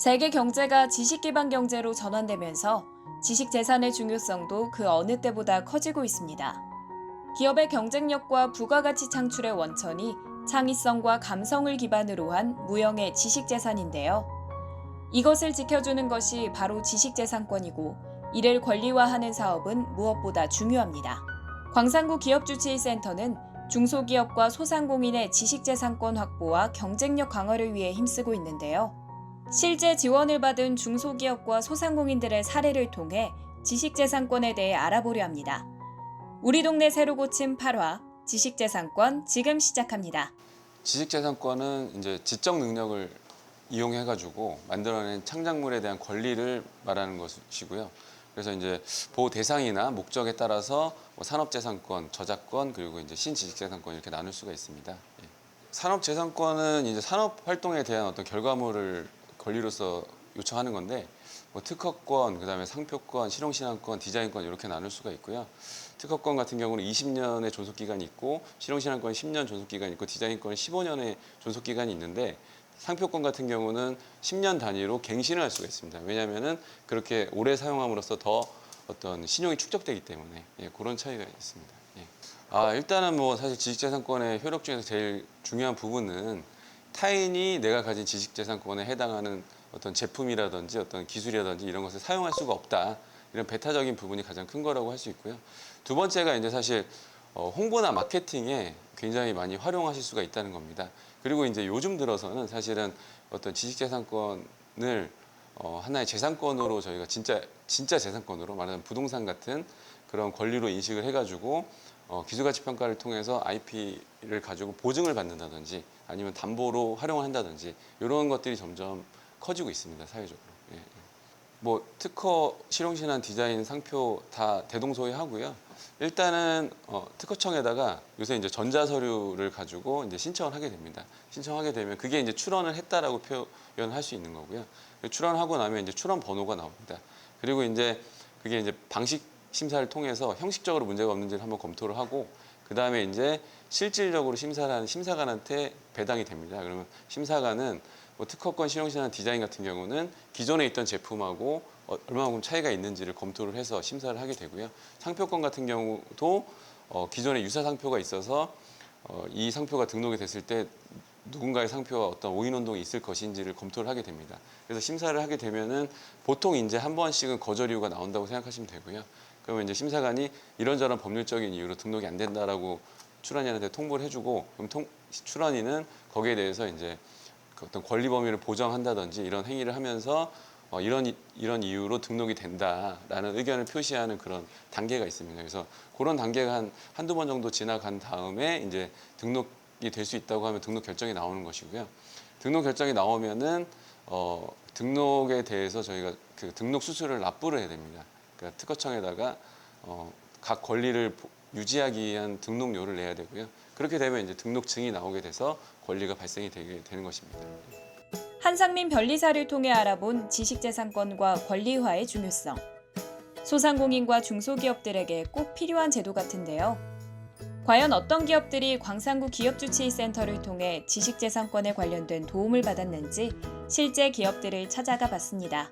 세계 경제가 지식 기반 경제로 전환되면서 지식 재산의 중요성도 그 어느 때보다 커지고 있습니다. 기업의 경쟁력과 부가가치 창출의 원천이 창의성과 감성을 기반으로 한 무형의 지식 재산인데요. 이것을 지켜주는 것이 바로 지식 재산권이고 이를 권리화하는 사업은 무엇보다 중요합니다. 광산구 기업주치의센터는 중소기업과 소상공인의 지식재산권 확보와 경쟁력 강화를 위해 힘쓰고 있는데요. 실제 지원을 받은 중소기업과 소상공인들의 사례를 통해 지식재산권에 대해 알아보려 합니다. 우리 동네 새로 고침 8화 지식재산권 지금 시작합니다. 지식재산권은 이제 지적 능력을 이용해가지고 만들어낸 창작물에 대한 권리를 말하는 것이고요. 그래서 이제 보호 대상이나 목적에 따라서 산업재산권, 저작권, 그리고 이제 신지식재산권 이렇게 나눌 수가 있습니다. 예. 산업재산권은 이제 산업 활동에 대한 어떤 결과물을 권리로서 요청하는 건데, 특허권, 그다음에 상표권, 실용신안권, 디자인권 이렇게 나눌 수가 있고요. 특허권 같은 경우는 20년의 존속기간이 있고, 실용신안권은 10년 존속기간이 있고, 디자인권은 15년의 존속기간이 있는데, 상표권 같은 경우는 10년 단위로 갱신을 할 수가 있습니다. 왜냐하면은 그렇게 오래 사용함으로써 더 어떤 신용이 축적되기 때문에 그런 차이가 있습니다. 일단은 사실 지식재산권의 효력 중에서 제일 중요한 부분은 타인이 내가 가진 지식재산권에 해당하는 어떤 제품이라든지 어떤 기술이라든지 이런 것을 사용할 수가 없다. 이런 배타적인 부분이 가장 큰 거라고 할 수 있고요. 두 번째가 이제 사실 홍보나 마케팅에 굉장히 많이 활용하실 수가 있다는 겁니다. 그리고 이제 요즘 들어서는 사실은 어떤 지식재산권을 하나의 재산권으로 저희가 진짜 재산권으로 말하자면 부동산 같은 그런 권리로 인식을 해가지고 기술가치평가를 통해서 IP를 가지고 보증을 받는다든지 아니면 담보로 활용을 한다든지 이런 것들이 점점 커지고 있습니다, 사회적으로. 특허, 실용신안, 디자인, 상표 다 대동소이하고요. 일단은 특허청에다가 요새 이제 전자서류를 가지고 이제 신청을 하게 됩니다. 신청하게 되면 그게 이제 출원을 했다라고 표현할 수 있는 거고요. 출원하고 나면 이제 출원 번호가 나옵니다. 그리고 이제 그게 이제 방식 심사를 통해서 형식적으로 문제가 없는지를 한번 검토를 하고, 그 다음에 이제 실질적으로 심사를 하는 심사관한테 배당이 됩니다. 그러면 심사관은 특허권, 실용신안, 디자인 같은 경우는 기존에 있던 제품하고 얼마만큼 차이가 있는지를 검토를 해서 심사를 하게 되고요. 상표권 같은 경우도 기존에 유사 상표가 있어서 이 상표가 등록이 됐을 때 누군가의 상표와 어떤 오인운동이 있을 것인지를 검토를 하게 됩니다. 그래서 심사를 하게 되면은 보통 이제 한 번씩은 거절 이유가 나온다고 생각하시면 되고요. 그러면 이제 심사관이 이런저런 법률적인 이유로 등록이 안 된다라고 출원인한테 통보를 해주고, 그럼 출원인은 거기에 대해서 이제 어떤 권리 범위를 보정한다든지 이런 행위를 하면서 이런 이유로 등록이 된다라는 의견을 표시하는 그런 단계가 있습니다. 그래서 그런 단계가 한두 번 정도 지나간 다음에 이제 등록이 될 수 있다고 하면 등록 결정이 나오는 것이고요. 등록 결정이 나오면은 등록에 대해서 저희가 그 등록 수수료를 납부를 해야 됩니다. 그러니까 특허청에다가 각 권리를 유지하기 위한 등록료를 내야 되고요. 그렇게 되면 이제 등록증이 나오게 돼서 권리가 발생이 되게 되는 것입니다. 한상민 변리사를 통해 알아본 지식재산권과 권리화의 중요성. 소상공인과 중소기업들에게 꼭 필요한 제도 같은데요. 과연 어떤 기업들이 광산구 기업주치의센터를 통해 지식재산권에 관련된 도움을 받았는지 실제 기업들을 찾아가 봤습니다.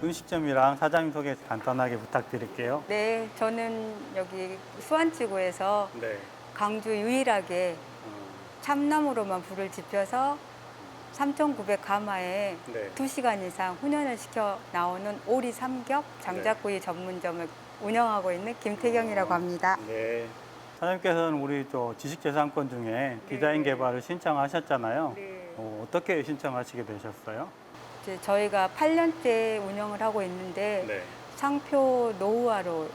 음식점이랑 사장님 소개 간단하게 부탁드릴게요. 네, 저는 여기 수안지구에서 네. 강주 유일하게 참나무로만 불을 지펴서 3,900 가마에 네. 2시간 이상 훈연을 시켜 나오는 오리 삼겹 장작구이 전문점을 운영하고 있는 김태경이라고 합니다. 네. 사장님께서는 우리 지식재산권 중에 디자인 개발을 신청하셨잖아요. 네. 어떻게 신청하시게 되셨어요? 이제 저희가 8년째 운영을 하고 있는데 네. 상표 노후화로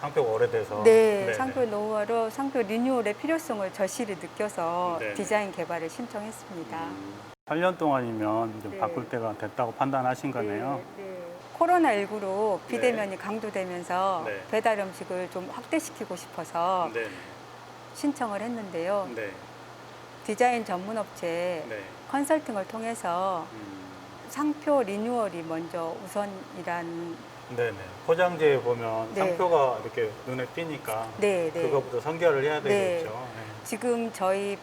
상표가 오래돼서. 네, 상표 노후화로 상표 리뉴얼의 필요성을 절실히 느껴서 네네. 디자인 개발을 신청했습니다. 8년 동안이면 좀 네. 바꿀 때가 됐다고 판단하신 거네요. 네. 코로나19로 비대면이 강조되면서 네. 배달 음식을 좀 확대시키고 싶어서 네. 신청을 했는데요. 네. 디자인 전문 업체 네. 컨설팅을 통해서 상표 리뉴얼이 먼저 우선이란. 네네. 포장지에 보면 네. 상표가 이렇게 눈에 띄니까 네, 네. 그거부터 선결을 해야 네. 되겠죠. 네. 지금 저희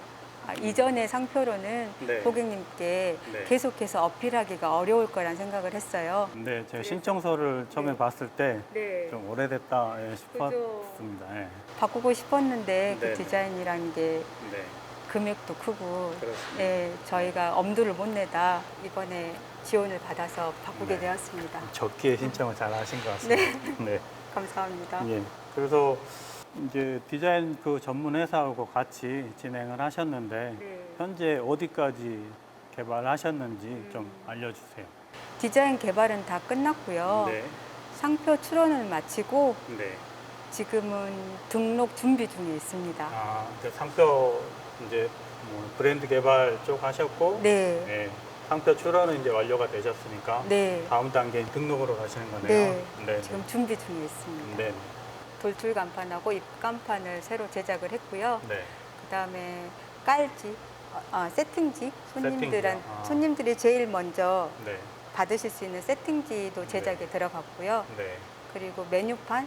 이전의 상표로는 네. 고객님께 네. 계속해서 어필하기가 어려울 거란 생각을 했어요. 네, 제가 신청서를 처음에 네. 봤을 때 네. 좀 오래됐다 그죠. 싶었습니다. 예. 바꾸고 싶었는데 그 네. 디자인이라는 게 네, 금액도 크고 그렇습니다. 예, 저희가 엄두를 못 내다 이번에 지원을 받아서 바꾸게 네. 되었습니다. 적기에 신청을 잘 하신 것 같습니다. 네. 감사합니다. 예. 그래서 이제 디자인 그 전문 회사하고 같이 진행을 하셨는데 네. 현재 어디까지 개발하셨는지 좀 알려주세요. 디자인 개발은 다 끝났고요. 네, 상표 출원을 마치고 네. 지금은 등록 준비 중에 있습니다. 아, 이제 상표 이제 뭐 브랜드 개발 쪽 하셨고, 네. 네. 상표 출원은 이제 완료가 되셨으니까 네. 다음 단계 등록으로 가시는 거네요. 네. 네. 지금 준비 중에 있습니다. 네. 돌출 간판하고 입간판을 새로 제작을 했고요. 네. 그다음에 깔지, 세팅지 세팅지요? 아. 손님들이 제일 먼저 네. 받으실 수 있는 세팅지도 제작에 들어갔고요. 네. 그리고 메뉴판,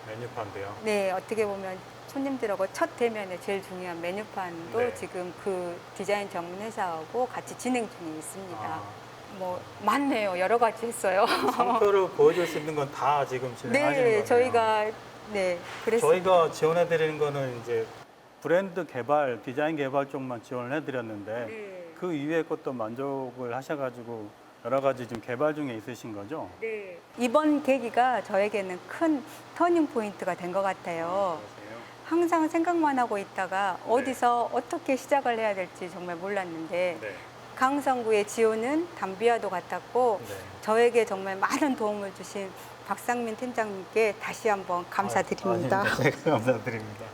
메뉴판도요. 네 어떻게 보면 손님들하고 첫 대면에 제일 중요한 메뉴판도 네. 지금 그 디자인 전문 회사하고 같이 진행 중에 있습니다. 아, 뭐 많네요. 여러 가지 했어요. 상표를 보여줄 수 있는 건 다 지금 진행하시는 네, 거예요. 저희가 네 그래서 저희가 지원해 드리는 거는 이제 브랜드 개발, 디자인 개발 쪽만 지원을 해드렸는데 네. 그 이외의 것도 만족을 하셔가지고 여러 가지 좀 개발 중에 있으신 거죠? 네. 이번 계기가 저에게는 큰 터닝 포인트가 된 것 같아요. 그러세요? 항상 생각만 하고 있다가 네. 어디서 어떻게 시작을 해야 될지 정말 몰랐는데 네. 강성구의 지원은 담비와도 같았고 네. 저에게 정말 많은 도움을 주신 박상민 팀장님께 다시 한번 감사드립니다. 아, 네, 감사드립니다.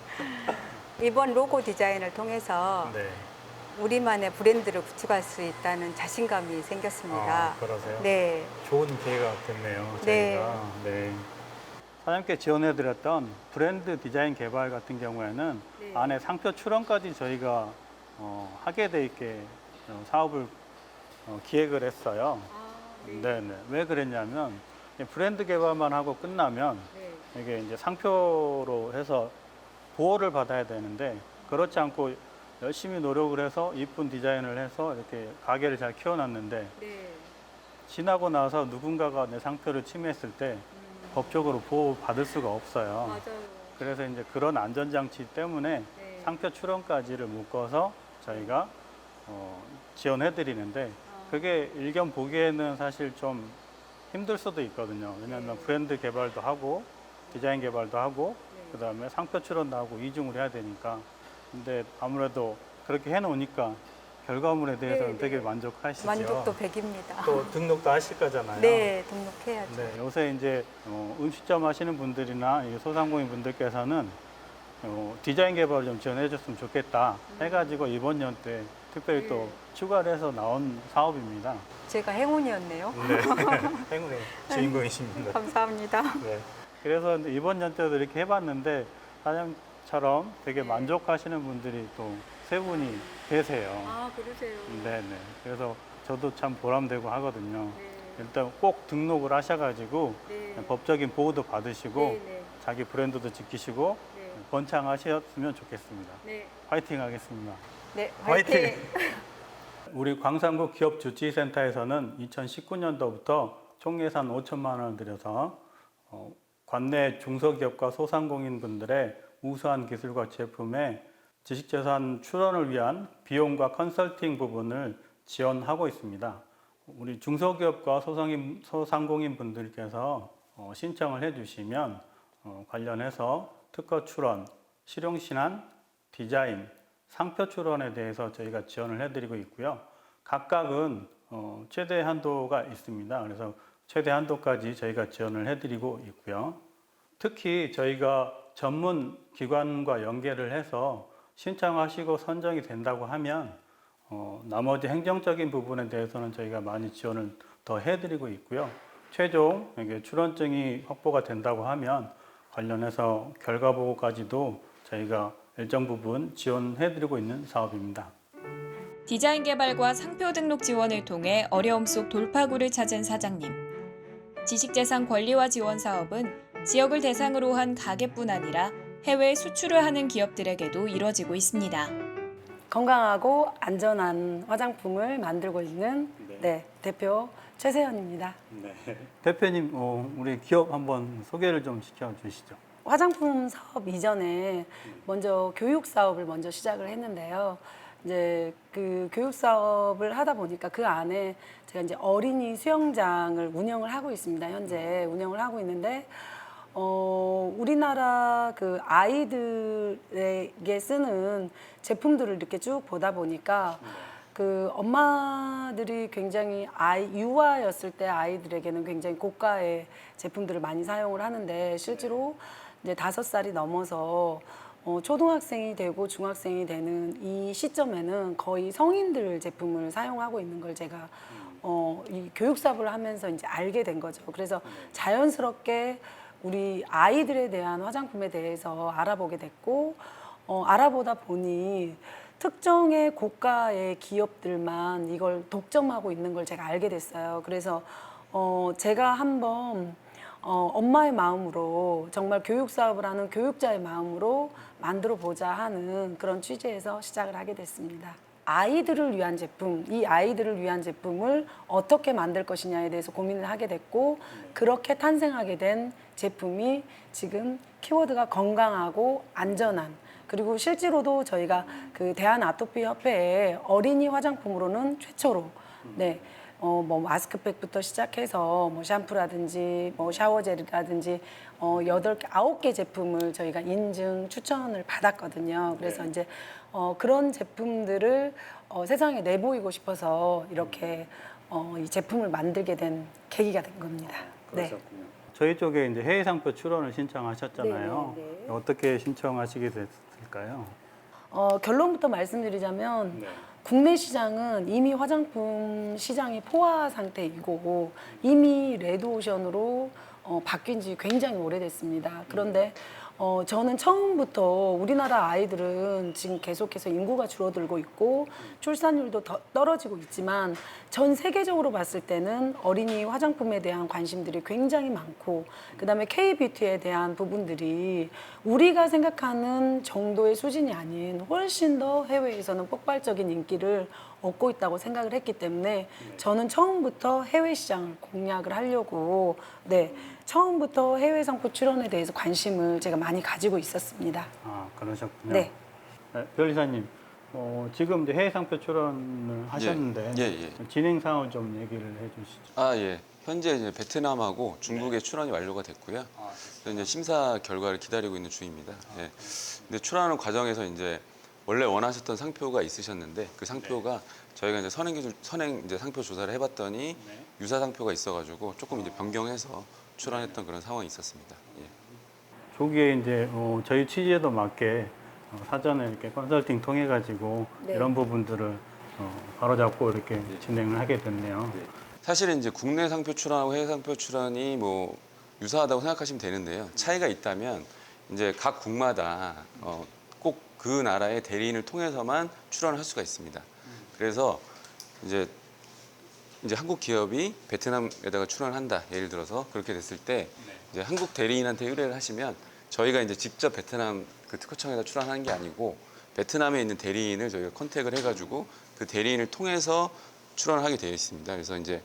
이번 로고 디자인을 통해서 네. 우리만의 브랜드를 구축할 수 있다는 자신감이 생겼습니다. 아, 그러세요? 네. 좋은 기회가 됐네요. 네. 저희가. 네. 사장님께 지원해드렸던 브랜드 디자인 개발 같은 경우에는 네. 안에 상표 출원까지 저희가 하게 돼 있게 사업을 기획을 했어요. 네네. 왜 그랬냐면 브랜드 개발만 하고 끝나면 네. 이게 이제 상표로 해서 보호를 받아야 되는데 그렇지 않고 열심히 노력을 해서 이쁜 디자인을 해서 이렇게 가게를 잘 키워놨는데 네. 지나고 나서 누군가가 내 상표를 침해했을 때 법적으로 보호 받을 수가 없어요. 맞아요. 그래서 이제 그런 안전장치 때문에 네. 상표 출원까지를 묶어서 저희가 지원해 드리는데 그게 일견 보기에는 사실 좀 힘들 수도 있거든요. 왜냐하면 네. 브랜드 개발도 하고 디자인 개발도 하고 네. 그다음에 상표 출원도 하고 이중을 해야 되니까 근데 아무래도 그렇게 해놓으니까 결과물에 대해서는 네, 되게 네. 만족하시죠. 만족도 100입니다. 또 등록도 하실 거잖아요. 네, 등록해야죠. 네, 요새 이제 음식점 하시는 분들이나 이 소상공인 분들께서는 디자인 개발을 좀 지원해 줬으면 좋겠다 해가지고 이번 연때 특별히 또 추가를 해서 나온 사업입니다. 제가 행운이었네요. 네, 행운의 주인공이십니다. 감사합니다. 네. 그래서 이제 이번 연때도 이렇게 해봤는데 사장님처럼 되게 네. 만족하시는 분들이 또 세 분이 계세요. 아, 그러세요. 네네. 그래서 저도 참 보람되고 하거든요. 네. 일단 꼭 등록을 하셔가지고 네. 법적인 보호도 받으시고 네, 네. 자기 브랜드도 지키시고 네. 번창하셨으면 좋겠습니다. 네. 화이팅 하겠습니다. 네, 화이팅! 화이팅! 우리 광산구 기업주치센터에서는 2019년도부터 총 예산 5천만 원을 들여서 관내 중소기업과 소상공인 분들의 우수한 기술과 제품의 지식재산 출원을 위한 비용과 컨설팅 부분을 지원하고 있습니다. 우리 중소기업과 소상공인 분들께서 신청을 해주시면 관련해서 특허 출원, 실용신안, 디자인, 상표 출원에 대해서 저희가 지원을 해드리고 있고요. 각각은 최대 한도가 있습니다. 그래서 최대 한도까지 저희가 지원을 해드리고 있고요. 특히 저희가 전문 기관과 연계를 해서 신청하시고 선정이 된다고 하면 나머지 행정적인 부분에 대해서는 저희가 많이 지원을 더 해드리고 있고요. 최종 이게 출원증이 확보가 된다고 하면 관련해서 결과 보고까지도 저희가 일정 부분 지원해드리고 있는 사업입니다. 디자인 개발과 상표 등록 지원을 통해 어려움 속 돌파구를 찾은 사장님. 지식재산 권리화 지원 사업은 지역을 대상으로 한 가게뿐 아니라 해외 수출을 하는 기업들에게도 이뤄지고 있습니다. 건강하고 안전한 화장품을 만들고 있는 네. 네, 대표 최세연입니다. 네. 대표님, 우리 기업 한번 소개를 좀 시켜주시죠. 화장품 사업 이전에 먼저 교육 사업을 먼저 시작을 했는데요. 이제 그 교육 사업을 하다 보니까 그 안에 제가 이제 어린이 수영장을 운영을 하고 있습니다. 현재 운영을 하고 있는데 우리나라 그 아이들에게 쓰는 제품들을 이렇게 쭉 보다 보니까 그 엄마들이 굉장히 유아였을 때 아이들에게는 굉장히 고가의 제품들을 많이 사용을 하는데 실제로 이제 5살이 넘어서 초등학생이 되고 중학생이 되는 이 시점에는 거의 성인들 제품을 사용하고 있는 걸 제가 이 교육 사업을 하면서 이제 알게 된 거죠. 그래서 자연스럽게 우리 아이들에 대한 화장품에 대해서 알아보게 됐고 알아보다 보니 특정의 고가의 기업들만 이걸 독점하고 있는 걸 제가 알게 됐어요. 그래서 제가 한번 엄마의 마음으로 정말 교육 사업을 하는 교육자의 마음으로 만들어 보자 하는 그런 취지에서 시작을 하게 됐습니다. 아이들을 위한 제품, 이 아이들을 위한 제품을 어떻게 만들 것이냐에 대해서 고민을 하게 됐고 그렇게 탄생하게 된 제품이 지금 키워드가 건강하고 안전한 그리고 실제로도 저희가 그 대한아토피협회에 어린이 화장품으로는 최초로 네. 뭐 마스크팩부터 시작해서 뭐 샴푸라든지 뭐 샤워젤이라든지 8개, 9개 제품을 저희가 인증 추천을 받았거든요. 그래서 이제 그런 제품들을 세상에 내보이고 싶어서 이렇게 이 제품을 만들게 된 계기가 된 겁니다. 그러셨군요. 저희 쪽에 이제 해외 상표 출원을 신청하셨잖아요. 네, 네, 네. 어떻게 신청하시게 됐을까요? 결론부터 말씀드리자면 국내 시장은 이미 화장품 시장이 포화 상태이고 이미 레드오션으로 바뀐 지 굉장히 오래됐습니다. 그런데 저는 처음부터 우리나라 아이들은 지금 계속해서 인구가 줄어들고 있고 출산율도 더 떨어지고 있지만 전 세계적으로 봤을 때는 어린이 화장품에 대한 관심들이 굉장히 많고 그다음에 K-뷰티에 대한 부분들이 우리가 생각하는 정도의 수준이 아닌 훨씬 더 해외에서는 폭발적인 인기를 얻고 있다고 생각을 했기 때문에 저는 처음부터 해외 시장을 공략을 하려고 처음부터 해외 상품 출원에 대해서 관심을 제가 많이 가지고 있었습니다. 아, 그러셨군요. 네. 변리사님, 지금 이제 해외 상표 출원을 하셨는데 예. 진행 상황 좀 얘기를 해주시죠. 아, 예. 현재 이제 베트남하고 중국의 출원이 완료가 됐고요. 그래서 이제 심사 결과를 기다리고 있는 중입니다. 예. 근데 출원하는 과정에서 이제 원래 원하셨던 상표가 있으셨는데 그 상표가 저희가 이제 선행 이제 상표 조사를 해봤더니 유사 상표가 있어가지고 조금 이제 변경해서 출원했던 그런 상황이 있었습니다. 예. 조기에 이제 저희 취지에도 맞게 사전에 이렇게 컨설팅 통해 가지고 네. 이런 부분들을 바로잡고 이렇게 진행을 하게 됐네요. 사실은 이제 국내 상표 출원하고 해외 상표 출원이 뭐 유사하다고 생각하시면 되는데요. 차이가 있다면 이제 각 국마다 꼭 그 나라의 대리인을 통해서만 출원을 할 수가 있습니다. 그래서 이제 한국 기업이 베트남에다가 출원한다. 예를 들어서 그렇게 됐을 때 이제 한국 대리인한테 의뢰를 하시면 저희가 이제 직접 베트남 그 특허청에다 출원하는 게 아니고 베트남에 있는 대리인을 저희가 컨택을 해가지고 그 대리인을 통해서 출원을 하게 되어 있습니다. 그래서 이제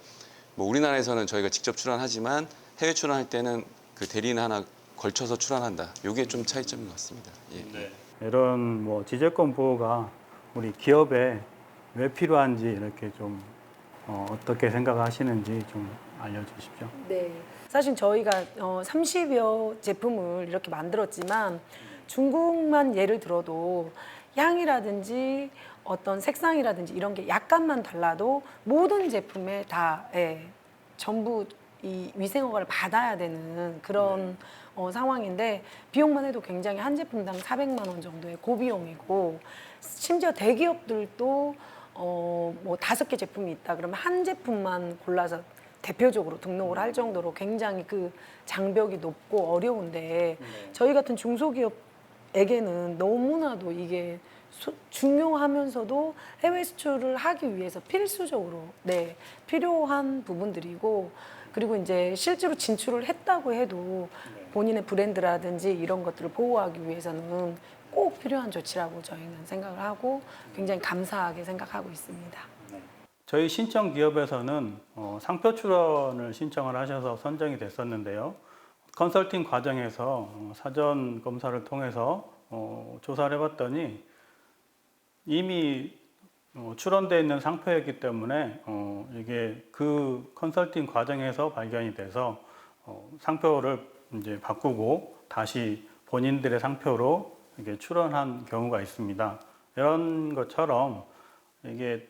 뭐 우리나라에서는 저희가 직접 출원하지만 해외 출원할 때는 그 대리인 하나 걸쳐서 출원한다. 이게 좀 차이점인 것 같습니다. 예. 이런 뭐 지재권 보호가 우리 기업에 왜 필요한지 이렇게 좀 어떻게 생각하시는지 좀 알려주십시오. 네. 사실 저희가 30여 제품을 이렇게 만들었지만 중국만 예를 들어도 향이라든지 어떤 색상이라든지 이런 게 약간만 달라도 모든 제품에 다 전부 이 위생허가를 받아야 되는 그런 상황인데 비용만 해도 굉장히 한 제품당 400만 원 정도의 고비용이고 심지어 대기업들도 뭐 5개 제품이 있다 그러면 한 제품만 골라서 대표적으로 등록을 할 정도로 굉장히 그 장벽이 높고 어려운데 저희 같은 중소기업에게는 너무나도 이게 중요하면서도 해외 수출을 하기 위해서 필수적으로 필요한 부분들이고 그리고 이제 실제로 진출을 했다고 해도 본인의 브랜드라든지 이런 것들을 보호하기 위해서는 꼭 필요한 조치라고 저희는 생각을 하고 굉장히 감사하게 생각하고 있습니다. 저희 신청 기업에서는 상표 출원을 신청을 하셔서 선정이 됐었는데요. 컨설팅 과정에서 사전 검사를 통해서 조사를 해봤더니 이미 출원되어 있는 상표였기 때문에 이게 그 컨설팅 과정에서 발견이 돼서 상표를 이제 바꾸고 다시 본인들의 상표로 이게 출원한 경우가 있습니다. 이런 것처럼 이게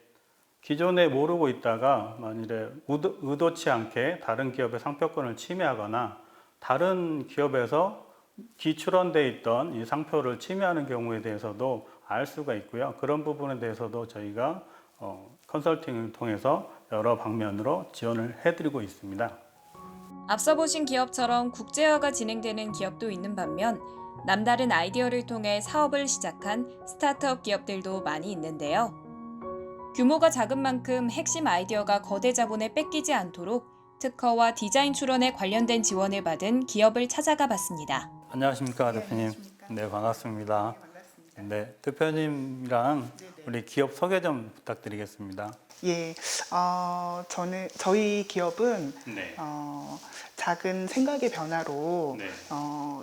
기존에 모르고 있다가 만일에 의도치 않게 다른 기업의 상표권을 침해하거나 다른 기업에서 기출원돼 있던 이 상표를 침해하는 경우에 대해서도 알 수가 있고요. 그런 부분에 대해서도 저희가 컨설팅을 통해서 여러 방면으로 지원을 해드리고 있습니다. 앞서 보신 기업처럼 국제화가 진행되는 기업도 있는 반면 남다른 아이디어를 통해 사업을 시작한 스타트업 기업들도 많이 있는데요. 규모가 작은 만큼 핵심 아이디어가 거대 자본에 뺏기지 않도록 특허와 디자인 출원에 관련된 지원을 받은 기업을 찾아가 봤습니다. 안녕하십니까, 대표님. 네, 반갑습니다. 네, 대표님이랑 우리 기업 소개 좀 부탁드리겠습니다. 예, 저희 기업은 네. 작은 생각의 변화로 네.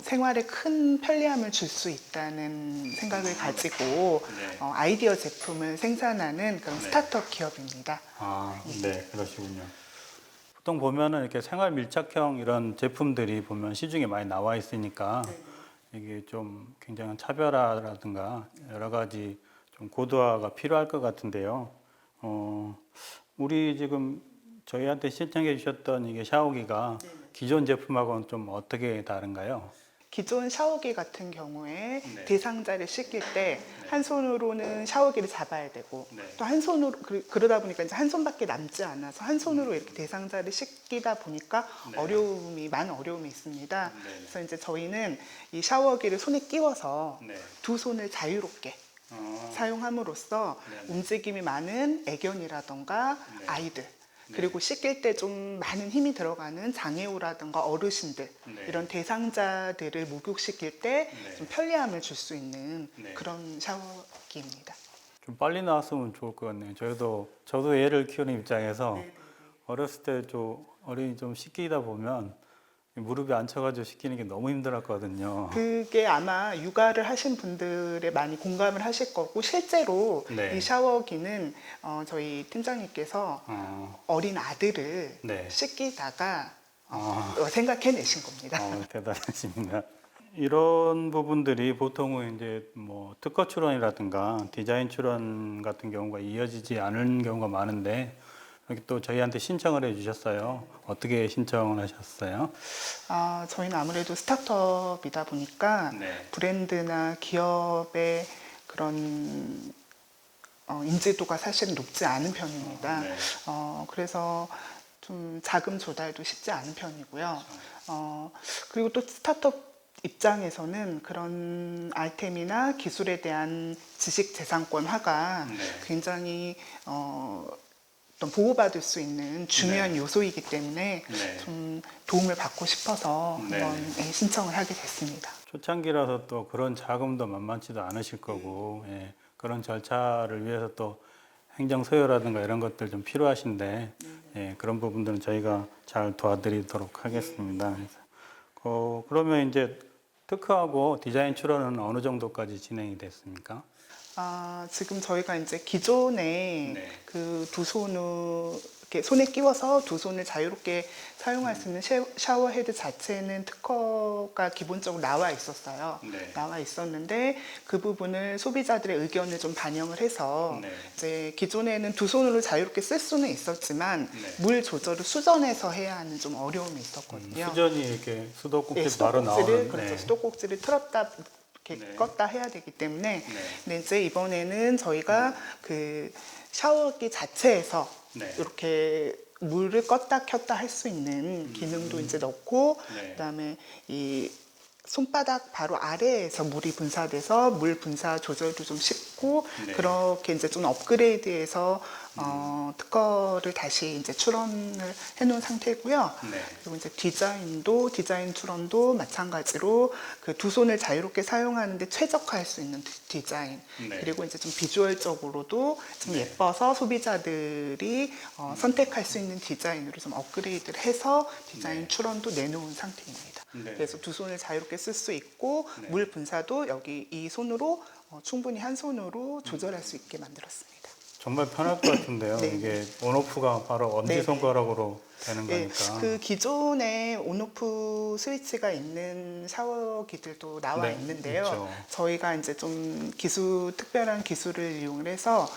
생활에 큰 편리함을 줄 수 있다는 생각을 가지고 네. 아이디어 제품을 생산하는 그런 네. 스타트업 기업입니다. 아, 네, 그러시군요. 보통 보면은 이렇게 생활 밀착형 이런 제품들이 보면 시중에 많이 나와 있으니까 이게 좀 굉장한 차별화라든가 여러 가지 좀 고도화가 필요할 것 같은데요. 우리 지금 저희한테 신청해 주셨던 이게 샤워기가 기존 제품하고는 좀 어떻게 다른가요? 기존 샤워기 같은 경우에 네. 대상자를 씻길 때 한 손으로는 샤워기를 잡아야 되고 네. 또 한 손으로 그러다 보니까 이제 한 손밖에 남지 않아서 한 손으로 이렇게 대상자를 씻기다 보니까 네. 많은 어려움이 있습니다. 네. 그래서 이제 저희는 이 샤워기를 손에 끼워서 네. 두 손을 자유롭게 사용함으로써 네. 움직임이 많은 애견이라던가 네. 아이들 그리고 씻길 때 좀 많은 힘이 들어가는 장애우라든가 어르신들 네. 이런 대상자들을 목욕시킬 때 네. 좀 편리함을 줄 수 있는 네. 그런 샤워기입니다. 좀 빨리 나왔으면 좋을 것 같네요. 저도 애를 키우는 입장에서 어렸을 때 어린이 좀 씻기다 보면 무릎에 앉혀가지고 씻기는 게 너무 힘들었거든요. 그게 아마 육아를 하신 분들에 많이 공감을 하실 거고 실제로 네. 이 샤워기는 저희 팀장님께서 어린 아들을 네. 씻기다가 아. 생각해내신 겁니다. 대단하십니다. 이런 부분들이 보통은 이제 뭐 특허 출원이라든가 디자인 출원 같은 경우가 이어지지 않은 경우가 많은데 여기 또 저희한테 신청을 해주셨어요. 어떻게 신청을 하셨어요? 저희는 아무래도 스타트업이다 보니까 네. 브랜드나 기업의 그런 인지도가 사실은 높지 않은 편입니다. 네. 그래서 좀 자금 조달도 쉽지 않은 편이고요. 그리고 또 스타트업 입장에서는 그런 아이템이나 기술에 대한 지식재산권화가 네. 굉장히 어떤 보호받을 수 있는 중요한 네. 요소이기 때문에 네. 좀 도움을 받고 싶어서 네. 한번 신청을 하게 됐습니다. 초창기라서 또 그런 자금도 만만치도 않으실 거고 그런 절차를 위해서 또 행정 소요라든가 이런 것들 좀 필요하신데 그런 부분들은 저희가 잘 도와드리도록 하겠습니다. 그러면 이제 특허하고 디자인 출원은 어느 정도까지 진행이 됐습니까? 지금 저희가 이제 기존에 네. 그 두 손을 이렇게 손에 끼워서 두 손을 자유롭게 사용할 수 있는 샤워 헤드 자체는 특허가 기본적으로 나와 있었어요. 네. 나와 있었는데 그 부분을 소비자들의 의견을 좀 반영을 해서 네. 이제 기존에는 두 손으로 자유롭게 쓸 수는 있었지만 네. 물 조절을 수전해서 해야 하는 좀 어려움이 있었거든요. 수전이 이렇게 수도꼭지 예, 바로 나오는 그렇죠. 수도꼭지를 틀었다 이렇게 네. 껐다 해야 되기 때문에 네. 근데 이제 이번에는 저희가 그 샤워기 자체에서 네. 이렇게 물을 껐다 켰다 할 수 있는 기능도 이제 넣고 네. 그다음에 이 손바닥 바로 아래에서 물이 분사돼서 물 분사 조절도 좀 쉽고 네. 그렇게 이제 좀 업그레이드해서 특허를 다시 이제 출원을 해놓은 상태고요. 네. 그리고 이제 디자인 출원도 마찬가지로 그 두 손을 자유롭게 사용하는데 최적화할 수 있는 디자인. 네. 그리고 이제 좀 비주얼적으로도 좀 예뻐서 소비자들이 선택할 수 있는 디자인으로 좀 업그레이드를 해서 디자인 네. 출원도 내놓은 상태입니다. 네. 그래서 두 손을 자유롭게 쓸 수 있고 네. 물 분사도 여기 이 손으로 충분히 한 손으로 조절할 수 있게 만들었습니다. 정말 편할 것 같은데요. 네. 이게 온오프가 바로 엄지손가락으로 되는 네, 거니까. 그 기존에 온오프 스위치가 있는 샤워기들도 나와 네, 있는데요. 있죠. 저희가 이제 좀 특별한 기술을 이용해서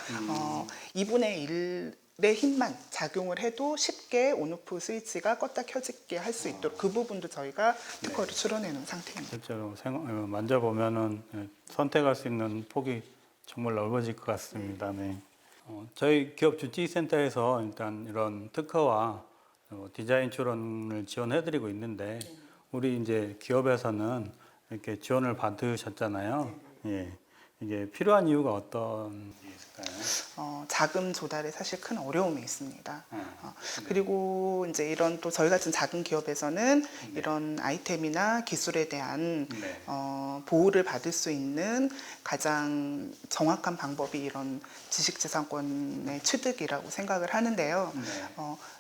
2분의 1의 힘만 작용을 해도 쉽게 온오프 스위치가 껐다 켜지게 할 수 있도록 그 부분도 저희가 특허를 출원해 놓은 상태입니다. 실제로 만져보면은 선택할 수 있는 폭이 정말 넓어질 것 같습니다. 네. 저희 기업 주치센터에서 일단 이런 특허와 디자인 출원을 지원해드리고 있는데 우리 이제 기업에서는 이렇게 지원을 받으셨잖아요. 예. 이게 필요한 이유가 어떤 게 있을까요? 자금 조달에 사실 큰 어려움이 있습니다. 네. 그리고 이제 이런 또 저희 같은 작은 기업에서는 이런 아이템이나 기술에 대한 네. 보호를 받을 수 있는 가장 정확한 방법이 이런 지식재산권의 취득이라고 생각을 하는데요. 네.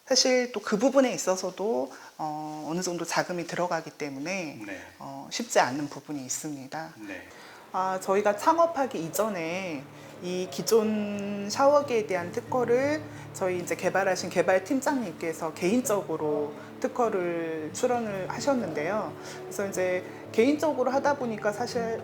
사실 또 그 부분에 있어서도 어느 정도 자금이 들어가기 때문에 네. 쉽지 않은 부분이 있습니다. 네. 저희가 창업하기 이전에 이 기존 샤워기에 대한 특허를 저희 이제 개발하신 개발팀장님께서 개인적으로 특허를 출원을 하셨는데요. 그래서 이제 개인적으로 하다 보니까 사실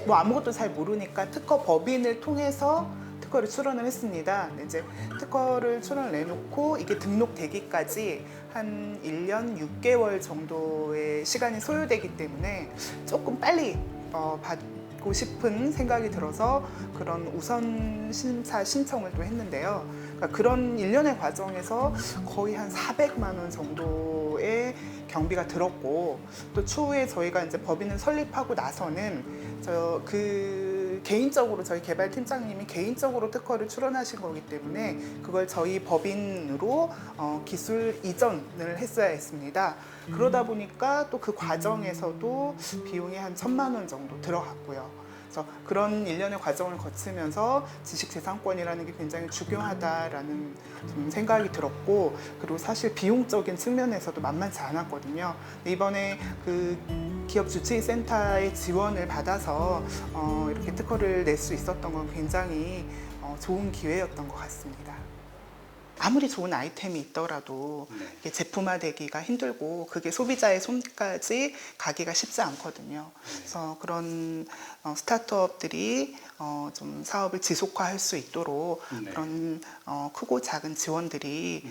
뭐 아무것도 잘 모르니까 특허 법인을 통해서 특허를 출원을 했습니다. 근데 이제 특허를 출원을 내놓고 이게 등록되기까지 한 1년 6개월 정도의 시간이 소요되기 때문에 조금 빨리 받고 싶은 생각이 들어서 그런 우선 심사 신청을 또 했는데요. 그러니까 그런 일련의 과정에서 거의 한 400만 원 정도의 경비가 들었고 또 추후에 저희가 이제 법인을 설립하고 나서는 개인적으로 저희 개발팀장님이 개인적으로 특허를 출원하신 거기 때문에 그걸 저희 법인으로 기술 이전을 했어야 했습니다. 그러다 보니까 또 그 과정에서도 비용이 한 1,000만 원 정도 들어갔고요. 그래서 그런 일련의 과정을 거치면서 지식재산권이라는 게 굉장히 중요하다라는 좀 생각이 들었고 그리고 사실 비용적인 측면에서도 만만치 않았거든요. 이번에 그 기업 주치센터의 지원을 받아서 이렇게 특허를 낼 수 있었던 건 굉장히 좋은 기회였던 것 같습니다. 아무리 좋은 아이템이 있더라도 이게 제품화되기가 힘들고 그게 소비자의 손까지 가기가 쉽지 않거든요. 그래서 그런 스타트업들이 좀 사업을 지속화할 수 있도록 그런 크고 작은 지원들이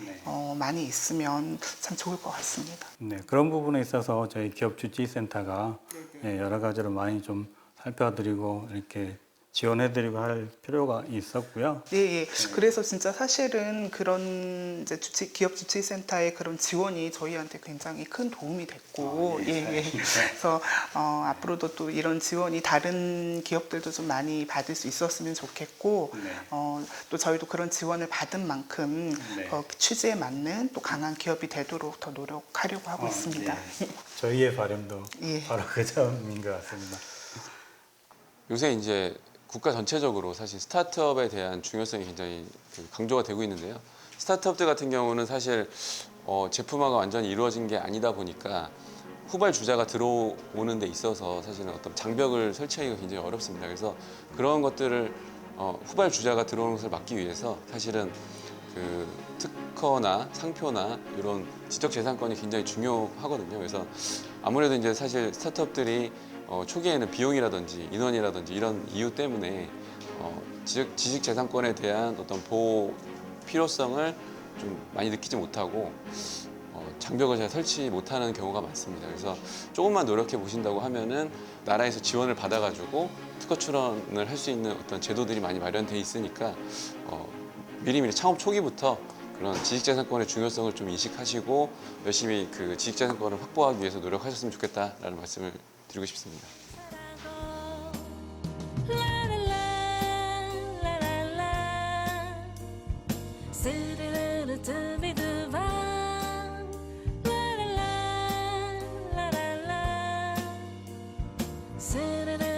많이 있으면 참 좋을 것 같습니다. 네, 그런 부분에 있어서 저희 기업 주치센터가 여러 가지로 많이 좀 살펴드리고 이렇게 지원해드리고 할 필요가 있었고요. 예. 그래서 진짜 사실은 그런 이제 기업 주치센터의 그런 지원이 저희한테 굉장히 큰 도움이 됐고, 그래서 앞으로도 또 이런 지원이 다른 기업들도 좀 많이 받을 수 있었으면 좋겠고, 또 저희도 그런 지원을 받은 만큼 취지에 맞는 또 강한 기업이 되도록 더 노력하려고 하고 있습니다. 저희의 바람도 예. 바로 그 점인 것 같습니다. 요새 이제 국가 전체적으로 사실 스타트업에 대한 중요성이 굉장히 강조가 되고 있는데요. 스타트업들 같은 경우는 사실 제품화가 완전히 이루어진 게 아니다 보니까 후발주자가 들어오는 데 있어서 사실은 어떤 장벽을 설치하기가 굉장히 어렵습니다. 그래서 그런 것들을 후발주자가 들어오는 것을 막기 위해서 사실은 그 특허나 상표나 이런 지적재산권이 굉장히 중요하거든요. 그래서 아무래도 이제 사실 스타트업들이 초기에는 비용이라든지 인원이라든지 이런 이유 때문에 지식재산권에 대한 어떤 보호 필요성을 좀 많이 느끼지 못하고 장벽을 잘 설치 못하는 경우가 많습니다. 그래서 조금만 노력해 보신다고 하면은 나라에서 지원을 받아가지고 특허 출원을 할 수 있는 어떤 제도들이 많이 마련돼 있으니까 미리미리 창업 초기부터 그런 지식재산권의 중요성을 좀 인식하시고 열심히 그 지식재산권을 확보하기 위해서 노력하셨으면 좋겠다라는 말씀을 드리고 싶습니다. 스르르